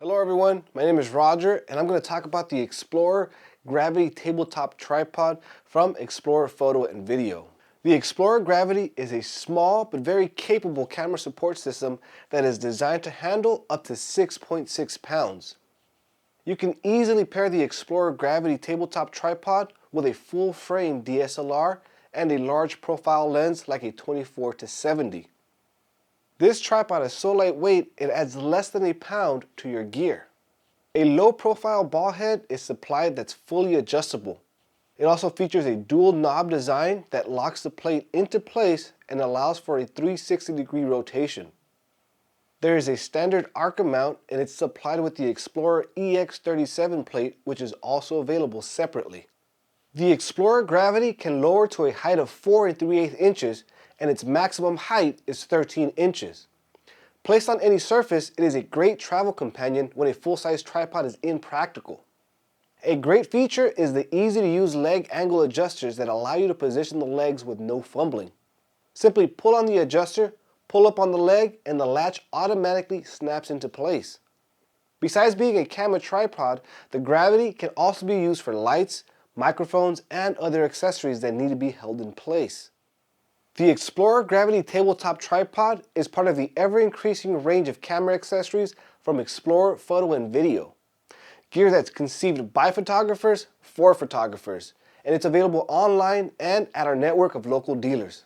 Hello everyone, my name is Roger and I'm going to talk about the Explorer Gravity Tabletop Tripod from Explorer Photo and Video. The Explorer Gravity is a small but very capable camera support system that is designed to handle up to 6.6 pounds. You can easily pair the Explorer Gravity Tabletop Tripod with a full-frame DSLR and a large profile lens like a 24-70. This tripod is so lightweight it adds less than a pound to your gear. A low-profile ball head is supplied that's fully adjustable. It also features a dual knob design that locks the plate into place and allows for a 360-degree rotation. There is a standard Arca mount and it's supplied with the Explorer EX37 plate, which is also available separately. The Explorer Gravity can lower to a height of 4 3/8 inches and its maximum height is 13 inches. Placed on any surface, it is a great travel companion when a full-size tripod is impractical. A great feature is the easy-to-use leg angle adjusters that allow you to position the legs with no fumbling. Simply pull on the adjuster, pull up on the leg, and the latch automatically snaps into place. Besides being a camera tripod, the Gravity can also be used for lights, microphones, and other accessories that need to be held in place. The Explorer Gravity Tabletop Tripod is part of the ever-increasing range of camera accessories from Explorer Photo and Video. Gear that's conceived by photographers for photographers, and it's available online and at our network of local dealers.